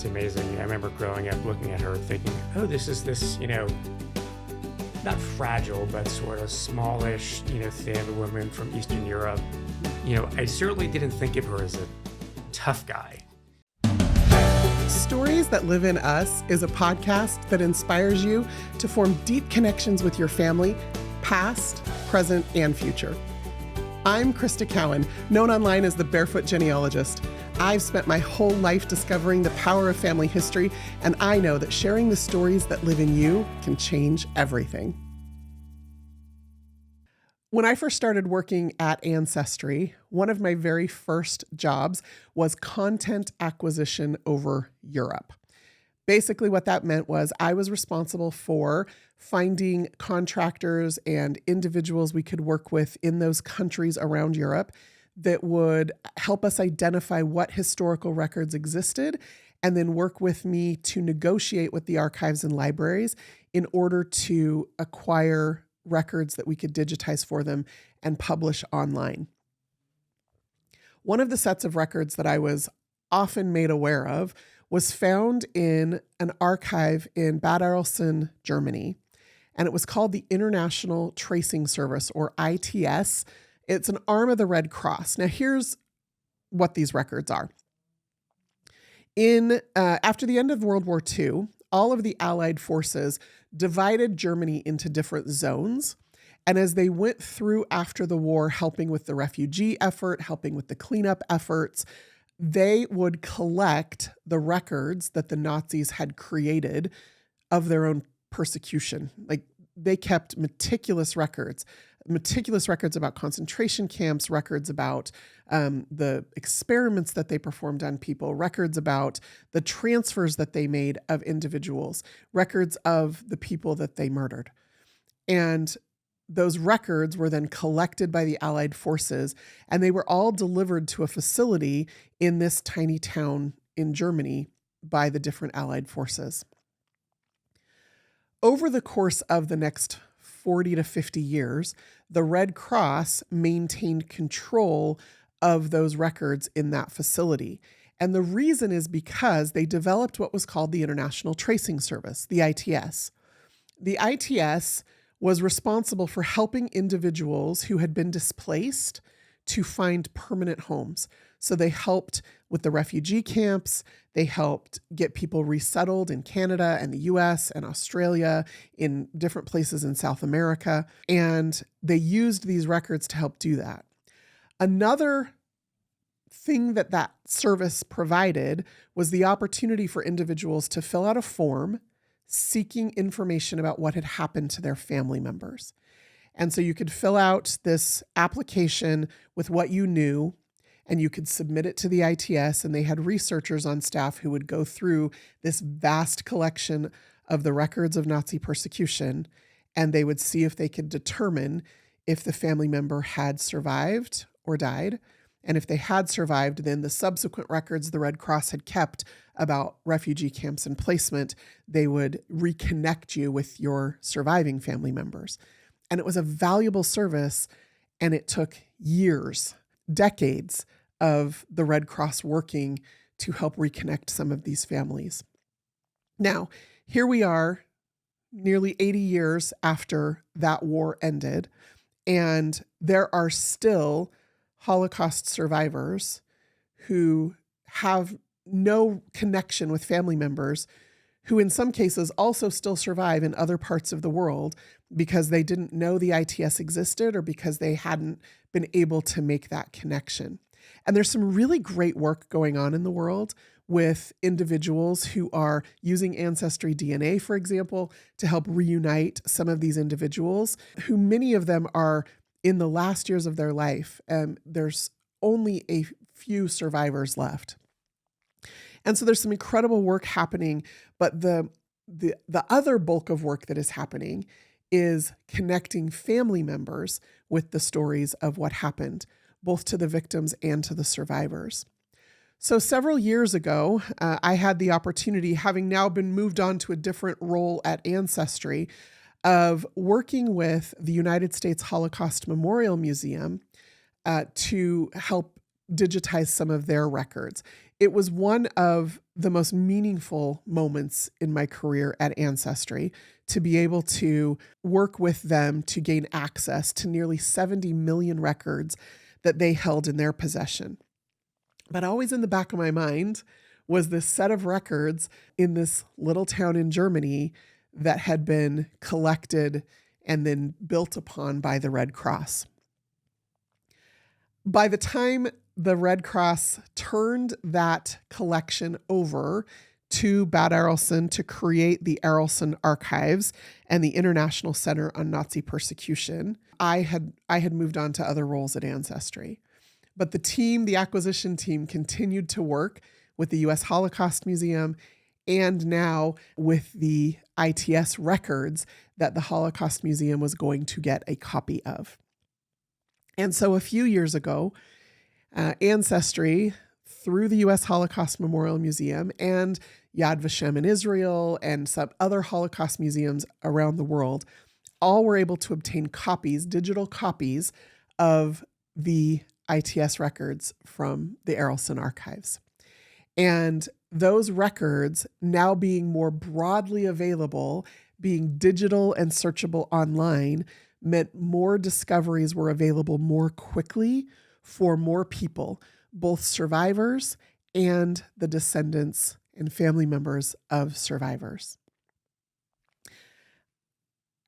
it's amazing. I remember growing up looking at her thinking, oh, this is this, not fragile, but sort of smallish, thin woman from Eastern Europe. I certainly didn't think of her as a tough guy. Stories That Live in Us is a podcast that inspires you to form deep connections with your family, past, present, and future. I'm Krista Cowan, known online as the Barefoot Genealogist. I've spent my whole life discovering the power of family history, and I know that sharing the stories that live in you can change everything. When I first started working at Ancestry, one of my very first jobs was content acquisition over Europe. Basically, what that meant was I was responsible for finding contractors and individuals we could work with in those countries around Europe that would help us identify what historical records existed and then work with me to negotiate with the archives and libraries in order to acquire records that we could digitize for them and publish online. One of the sets of records that I was often made aware of was found in an archive in Bad Arolsen, Germany, and it was called the International Tracing Service, or ITS. It's an arm of the Red Cross. Now, here's what these records are. After the end of World War II, all of the Allied forces divided Germany into different zones. And as they went through after the war, helping with the refugee effort, helping with the cleanup efforts, they would collect the records that the Nazis had created of their own persecution. Like, they kept meticulous records about concentration camps, records about the experiments that they performed on people, records about the transfers that they made of individuals, records of the people that they murdered. And those records were then collected by the Allied forces, and they were all delivered to a facility in this tiny town in Germany by the different Allied forces. Over the course of the next 40 to 50 years, the Red Cross maintained control of those records in that facility. And the reason is because they developed what was called the International Tracing Service, the ITS. The ITS was responsible for helping individuals who had been displaced to find permanent homes. So they helped with the refugee camps. They helped get people resettled in Canada and the US and Australia, in different places in South America. And they used these records to help do that. Another thing that service provided was the opportunity for individuals to fill out a form seeking information about what had happened to their family members. And so you could fill out this application with what you knew, and you could submit it to the ITS, and they had researchers on staff who would go through this vast collection of the records of Nazi persecution, and they would see if they could determine if the family member had survived or died. And if they had survived, then the subsequent records the Red Cross had kept about refugee camps and placement, they would reconnect you with your surviving family members. And it was a valuable service, and it took years, decades of the Red Cross working to help reconnect some of these families. Now, here we are, nearly 80 years after that war ended, and there are still Holocaust survivors who have no connection with family members, who in some cases also still survive in other parts of the world because they didn't know the ITS existed or because they hadn't been able to make that connection. And there's some really great work going on in the world with individuals who are using Ancestry DNA, for example, to help reunite some of these individuals, who many of them are in the last years of their life. There's only a few survivors left. And so there's some incredible work happening, but the other bulk of work that is happening is connecting family members with the stories of what happened, both to the victims and to the survivors. So several years ago, I had the opportunity, having now been moved on to a different role at Ancestry, of working with the United States Holocaust Memorial Museum to help digitize some of their records. It was one of the most meaningful moments in my career at Ancestry to be able to work with them to gain access to nearly 70 million records that they held in their possession. But always in the back of my mind was this set of records in this little town in Germany that had been collected and then built upon by the Red Cross. By the time the Red Cross turned that collection over to Bad Arolsen to create the Arolsen Archives and the International Center on Nazi Persecution, I had moved on to other roles at Ancestry. But the acquisition team, continued to work with the U.S. Holocaust Museum and now with the ITS records that the Holocaust Museum was going to get a copy of. And so a few years ago, Ancestry, through the U.S. Holocaust Memorial Museum and Yad Vashem in Israel and some other Holocaust museums around the world, all were able to obtain copies, digital copies of the ITS records from the Arolsen archives. And those records now being more broadly available, being digital and searchable online, meant more discoveries were available more quickly for more people, both survivors and the descendants and family members of survivors.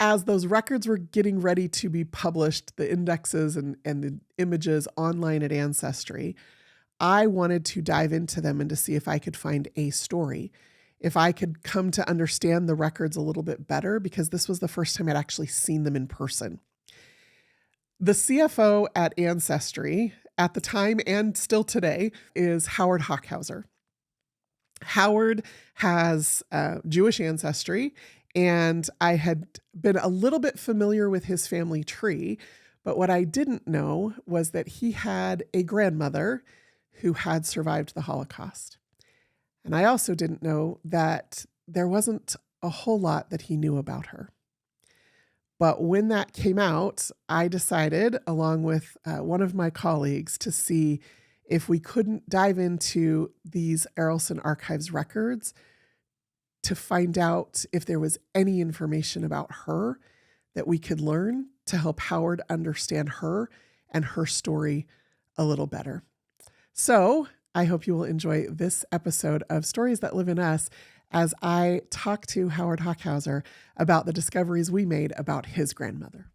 As those records were getting ready to be published, the indexes and the images online at Ancestry, I wanted to dive into them and to see if I could find a story, if I could come to understand the records a little bit better, because this was the first time I'd actually seen them in person. The CFO at Ancestry at the time and still today is Howard Hochhauser. Howard has Jewish ancestry, and I had been a little bit familiar with his family tree, but what I didn't know was that he had a grandmother who had survived the Holocaust. And I also didn't know that there wasn't a whole lot that he knew about her. But when that came out, I decided, along with one of my colleagues, to see if we couldn't dive into these Arolsen Archives records to find out if there was any information about her that we could learn to help Howard understand her and her story a little better. So I hope you will enjoy this episode of Stories That Live in Us as I talk to Howard Hochhauser about the discoveries we made about his grandmother.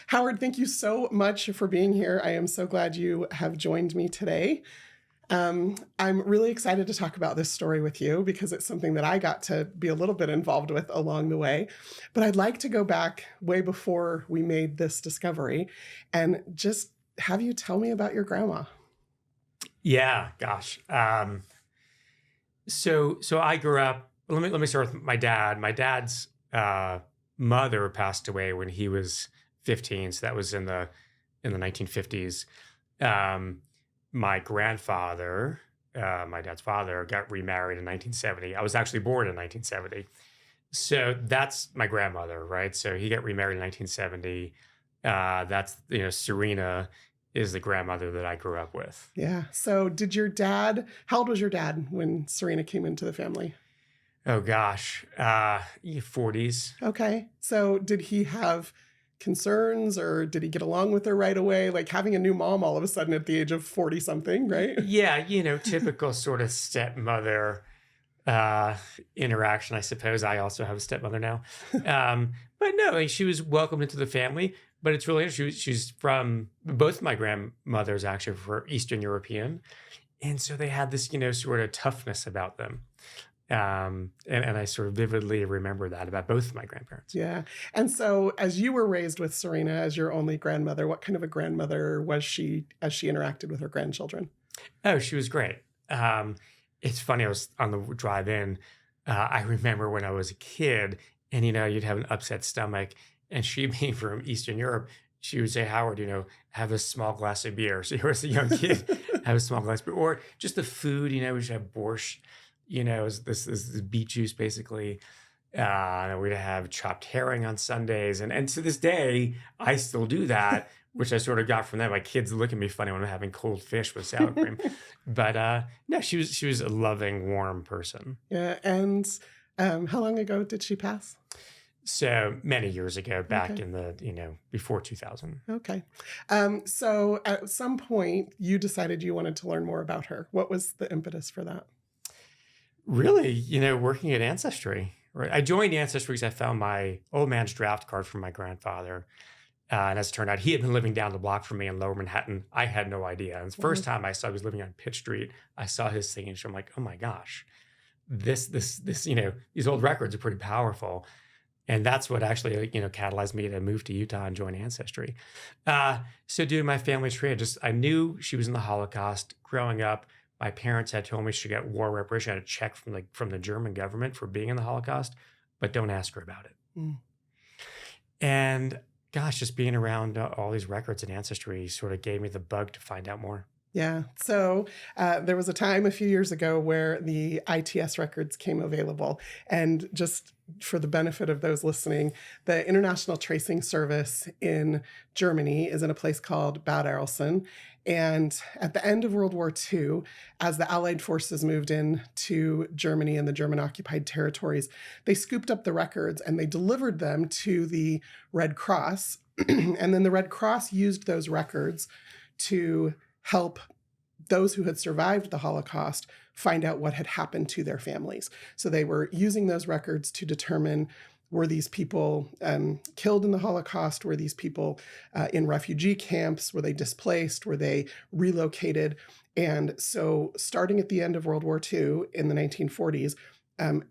Howard, thank you so much for being here. I am so glad you have joined me today. I'm really excited to talk about this story with you because it's something that I got to be a little bit involved with along the way. But I'd like to go back way before we made this discovery and just have you tell me about your grandma. Yeah, gosh. So I grew up. Let me start with my dad. My dad's mother passed away when he was 15, so that was in the 1950s. My grandfather, my dad's father, got remarried in 1970. I was actually born in 1970, so that's my grandmother, right? So he got remarried in 1970. That's Serena is the grandmother that I grew up with. Yeah. So how old was your dad when Serena came into the family? Oh gosh, 40s. Okay. So did he have concerns or did he get along with her right away? Like having a new mom all of a sudden at the age of 40 something, right? Yeah. Typical sort of stepmother interaction, I suppose. I also have a stepmother now. But no, she was welcomed into the family. But it's really interesting. She's from, both my grandmothers actually were Eastern European. And so they had this, sort of toughness about them. And I sort of vividly remember that about both of my grandparents. Yeah. And so as you were raised with Serena as your only grandmother, what kind of a grandmother was she as she interacted with her grandchildren? Oh, she was great. It's funny, I was on the drive in. I remember when I was a kid and, you'd have an upset stomach. And she, being from Eastern Europe, she would say, Howard, have a small glass of beer. So you were as a young kid, have a small glass of beer. Or just the food, we should have borscht, this beet juice, basically. We'd have chopped herring on Sundays. And to this day, I still do that which I sort of got from that. My kids look at me funny when I'm having cold fish with sour cream. But no, she was a loving, warm person. Yeah. And how long ago did she pass? So many years ago, back Okay. in the, before 2000. Okay. So at some point, you decided you wanted to learn more about her. What was the impetus for that? Really, working at Ancestry. Right. I joined Ancestry because I found my old man's draft card from my grandfather. And as it turned out, he had been living down the block from me in Lower Manhattan. I had no idea. And the first time I saw he was living on Pitt Street, I saw his signature. I'm like, oh my gosh, this, these old records are pretty powerful. And that's what actually, catalyzed me to move to Utah and join Ancestry. So doing my family tree, I knew she was in the Holocaust. Growing up, my parents had told me she got war reparation. I had a check from the German government for being in the Holocaust, but don't ask her about it. Mm. And gosh, just being around all these records and Ancestry sort of gave me the bug to find out more. Yeah. So there was a time a few years ago where the ITS records came available. And just for the benefit of those listening, the International Tracing Service in Germany is in a place called Bad Arolsen. And at the end of World War II, as the Allied forces moved in to Germany and the German-occupied territories, they scooped up the records and they delivered them to the Red Cross. And then the Red Cross used those records to help those who had survived the Holocaust find out what had happened to their families. So they were using those records to determine, were these people killed in the Holocaust? Were these people in refugee camps? Were they displaced? Were they relocated? And so starting at the end of World War II in the 1940s,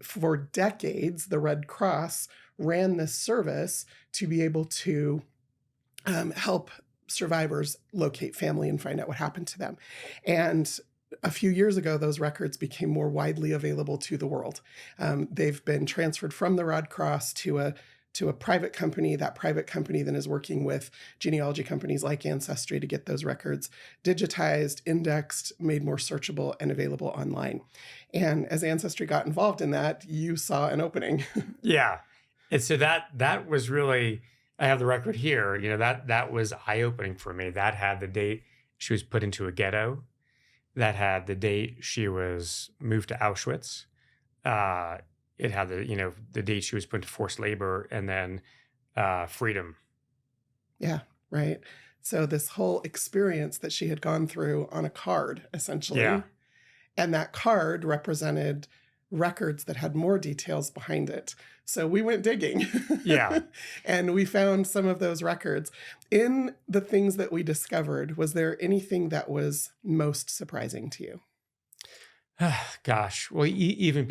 for decades, the Red Cross ran this service to be able to help survivors locate family and find out what happened to them. And a few years ago, those records became more widely available to the world. They've been transferred from the Red Cross to a private company. That private company then is working with genealogy companies like Ancestry to get those records digitized, indexed, made more searchable, and available online. And as Ancestry got involved in that, you saw an opening. Yeah. And so that was really, I have the record here, that was eye-opening for me. That had the date she was put into a ghetto. That had the date she was moved to Auschwitz. It had the date she was put into forced labor, and then freedom. Yeah, right. So this whole experience that she had gone through on a card, essentially. Yeah. And that card represented records that had more details behind it. So we went digging. Yeah. And we found some of those records. In the things that we discovered, was there anything that was most surprising to you? Gosh. Well, even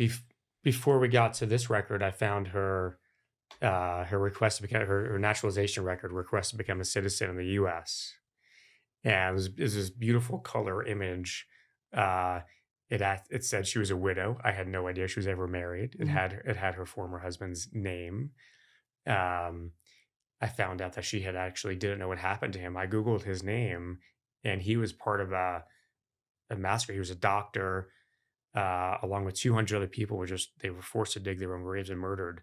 before we got to this record, I found her request to become her naturalization record request to become a citizen in the U.S. And it was this beautiful color image. It said she was a widow. I had no idea she was ever married. It had her former husband's name. I found out that she had actually didn't know what happened to him. I Googled his name, and he was part of a massacre. He was a doctor, along with 200 other people. They were forced to dig their own graves and murdered.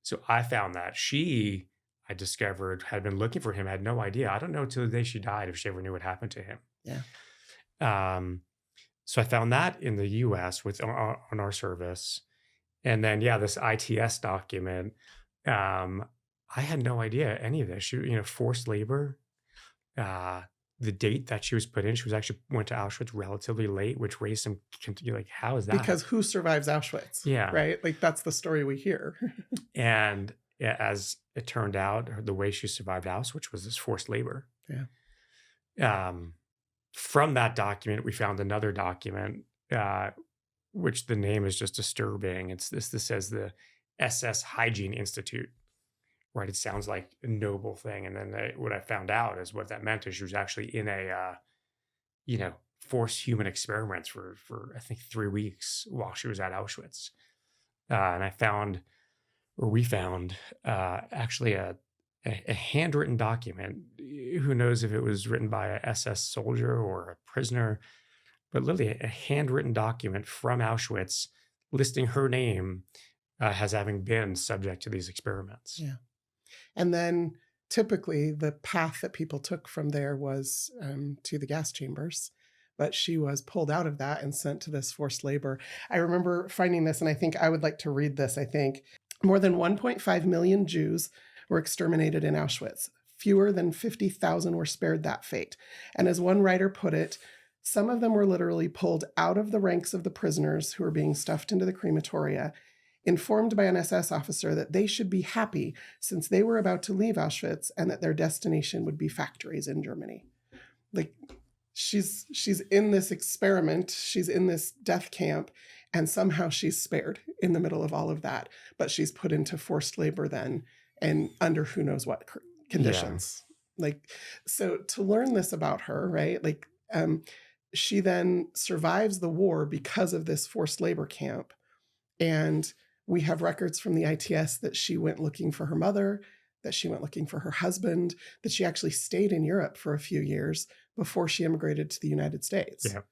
So I found that I discovered, had been looking for him. I had no idea. I don't know till the day she died if she ever knew what happened to him. Yeah. So I found that in the U.S. on our service, and then this ITS document. I had no idea any of this. She, forced labor. The date that she was put in, she was actually went to Auschwitz relatively late, which raised some. Like, how is that? Because who survives Auschwitz? Yeah, right. Like that's the story we hear. And as it turned out, the way she survived Auschwitz was this forced labor. Yeah. From that document, we found another document, which the name is just disturbing. This says the SS Hygiene Institute, right? It sounds like a noble thing. And then what I found out is what that meant is she was actually in a, forced human experiments for I think 3 weeks while she was at Auschwitz. And we found actually a handwritten document. Who knows if it was written by a SS soldier or a prisoner, but literally a handwritten document from Auschwitz listing her name as having been subject to these experiments. Yeah. And then typically the path that people took from there was to the gas chambers, but she was pulled out of that and sent to this forced labor. I remember finding this, and I think I would like to read this. I think more than 1.5 million Jews were exterminated in Auschwitz. Fewer than 50,000 were spared that fate. And as one writer put it, some of them were literally pulled out of the ranks of the prisoners who were being stuffed into the crematoria, informed by an SS officer that they should be happy since they were about to leave Auschwitz and that their destination would be factories in Germany. Like, she's in this experiment, she's in this death camp, and somehow she's spared in the middle of all of that. But she's put into forced labor then, and under who knows what conditions. Like, so to learn this about her, right? Like, she then survives the war because of this forced labor camp. And we have records from the ITS that she went looking for her mother, that she went looking for her husband, that she actually stayed in Europe for a few years before she immigrated to the United States. Yeah.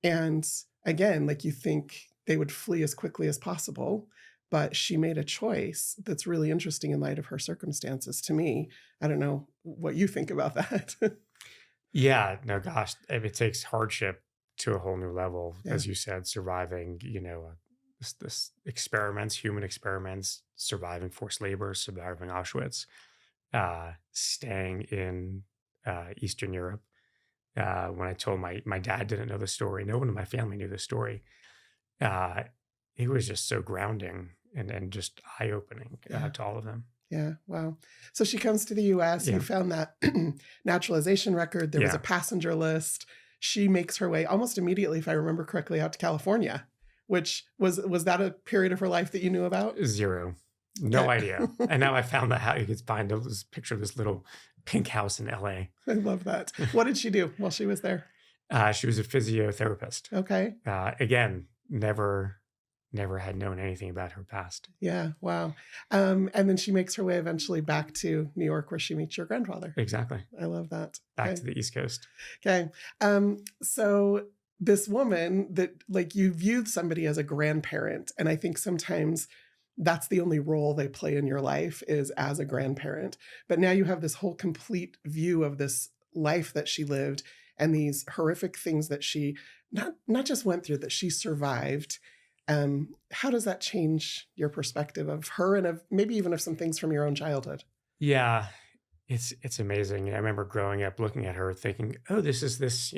And again, like, you think they would flee as quickly as possible, but she made a choice that's really interesting in light of her circumstances to me. I don't know what you think about that. Yeah, no, gosh, it takes hardship to a whole new level, Yeah. as you said, surviving, this experiments, human experiments, surviving forced labor, surviving Auschwitz, staying in Eastern Europe. When I told my dad didn't know the story, no one in my family knew the story. It was just so grounding and just eye-opening to all of them. Yeah, wow. So she comes to the US. Yeah. You found that naturalization record. There was Yeah. a passenger list. She makes her way almost immediately, if I remember correctly, out to California, which was that a period of her life that you knew about? Zero. No Yeah. idea. And now I found out how you could find this picture of this little pink house in LA. I love that. What did she do while she was there? She was a physiotherapist. Okay. Again, never had known anything about her past. Yeah, wow. And then she makes her way eventually back to New York where she meets your grandfather. Exactly. I love that. Back Okay. to the East Coast. Okay. So this woman that, like, you viewed somebody as a grandparent, and I think sometimes that's the only role they play in your life is as a grandparent. But now you have this whole complete view of this life that she lived and these horrific things that she not just went through, that she survived. How does that change your perspective of her and of maybe even of some things from your own childhood? Yeah, it's amazing. I remember growing up looking at her thinking, oh, this is this,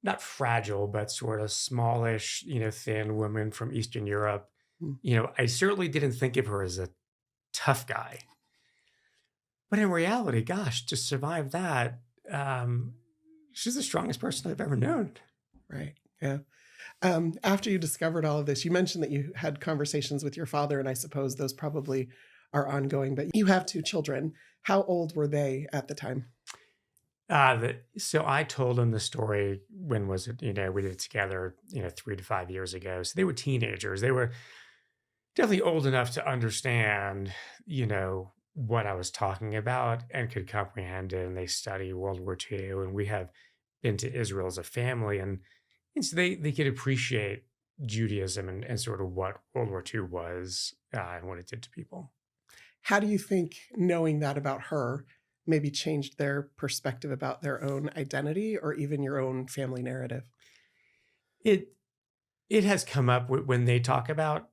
not fragile, but sort of smallish, thin woman from Eastern Europe. Hmm. I certainly didn't think of her as a tough guy. But in reality, gosh, to survive that, she's the strongest person I've ever known. Right. Yeah. After you discovered all of this, you mentioned that you had conversations with your father, and I suppose those probably are ongoing, but you have 2 children. How old were they at the time? So I told him the story, when was it? We did it together, 3 to 5 years ago. So they were teenagers. They were definitely old enough to understand, what I was talking about and could comprehend it. And they studied World War II, and we have been to Israel as a family. And so they could appreciate Judaism and sort of what World War II was and what it did to people. How do you think knowing that about her maybe changed their perspective about their own identity or even your own family narrative? It has come up when they talk about,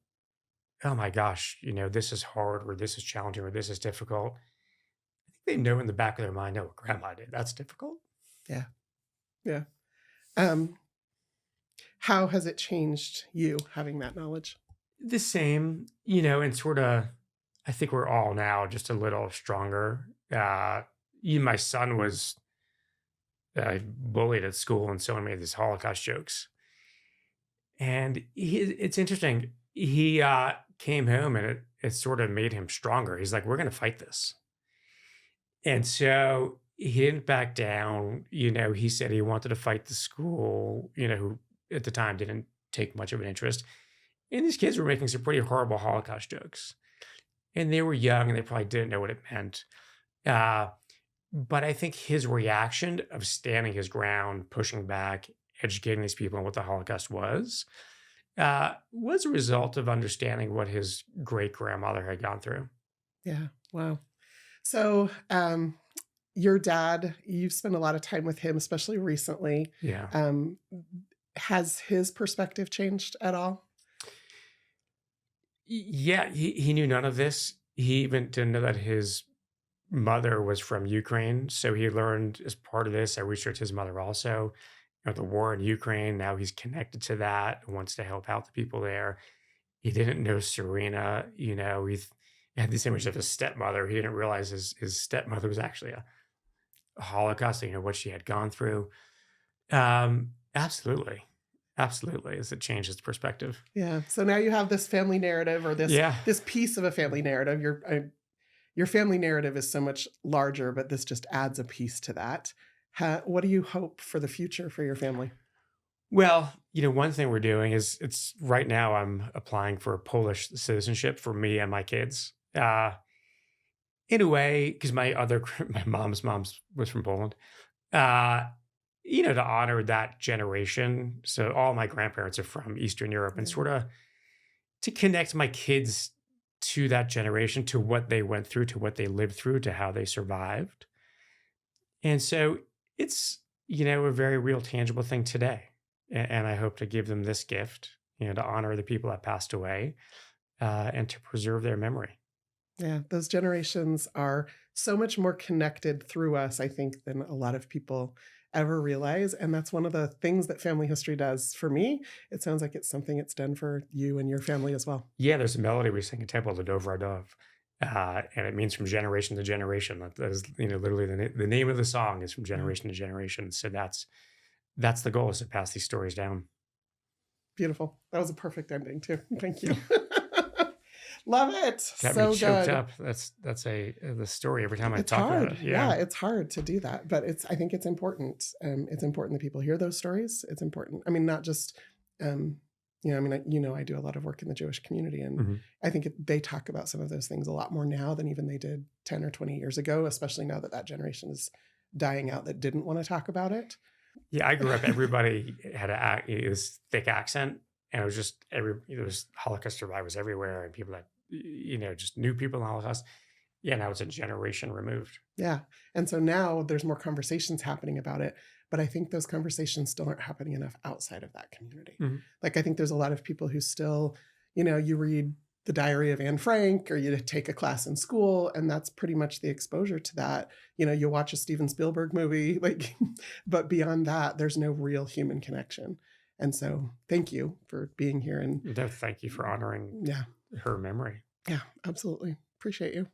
oh my gosh, this is hard, or this is challenging, or this is difficult. I think they know in the back of their mind, oh, what grandma did, that's difficult. Yeah. Yeah. How has it changed you having that knowledge? The same, and sort of, I think we're all now just a little stronger. My son was bullied at school, and someone made these Holocaust jokes. And it's interesting. He came home, and it sort of made him stronger. He's like, we're going to fight this. And so he didn't back down. He said he wanted to fight the school, who at the time didn't take much of an interest. And these kids were making some pretty horrible Holocaust jokes. And they were young, and they probably didn't know what it meant. But I think his reaction of standing his ground, pushing back, educating these people on what the Holocaust was a result of understanding what his great-grandmother had gone through. Yeah. Wow. So, your dad, you've spent a lot of time with him, especially recently. Yeah. Um, has his perspective changed at all? Yeah, he knew none of this. He even didn't know that his mother was from Ukraine. So he learned as part of this. I researched his mother also, the war in Ukraine. Now he's connected to that, wants to help out the people there. He didn't know Serena. He had this image of his stepmother. He didn't realize his stepmother was actually a Holocaust, what she had gone through. Absolutely. Absolutely. As it changes perspective. Yeah. So now you have this family narrative, or Yeah. this piece of a family narrative. Your family narrative is so much larger, but this just adds a piece to that. What do you hope for the future for your family? Well, one thing we're doing is it's right now I'm applying for Polish citizenship for me and my kids. In a way, because my mom's was from Poland. Uh, to honor that generation. So all my grandparents are from Eastern Europe, and Yeah. sort of to connect my kids to that generation, to what they went through, to what they lived through, to how they survived. And so it's, a very real, tangible thing today. And I hope to give them this gift, to honor the people that passed away, and to preserve their memory. Yeah, those generations are so much more connected through us, I think, than a lot of people ever realize. And that's one of the things that family history does for me. It sounds like it's something it's done for you and your family as well. Yeah, there's a melody we sing in Temple, the Dovra Dove. And it means from generation to generation. That is, literally the name of the song is from generation to generation. So that's the goal, is to pass these stories down. Beautiful. That was a perfect ending too. Thank you. Love it. Got So me choked good. up. That's the story every time I It's talk hard. about it. Yeah, Yeah. it's hard to do that, but I think it's important. It's important that people hear those stories. It's important. I mean, not just, I do a lot of work in the Jewish community, and Mhm. I think they talk about some of those things a lot more now than even they did 10 or 20 years ago, especially now that that generation is dying out that didn't want to talk about it. Yeah, I grew up, everybody had this thick accent, and it was just there was Holocaust survivors everywhere, and people that, just knew people in the Holocaust. Yeah, now it's a generation removed. Yeah. And so now there's more conversations happening about it, but I think those conversations still aren't happening enough outside of that community. Mhm. Like, I think there's a lot of people who still, you read the Diary of Anne Frank, or you take a class in school, and that's pretty much the exposure to that. You watch a Steven Spielberg movie, like, but beyond that, there's no real human connection. And so thank you for being here. And No, thank you for honoring yeah, her memory. yeah, absolutely. Appreciate you.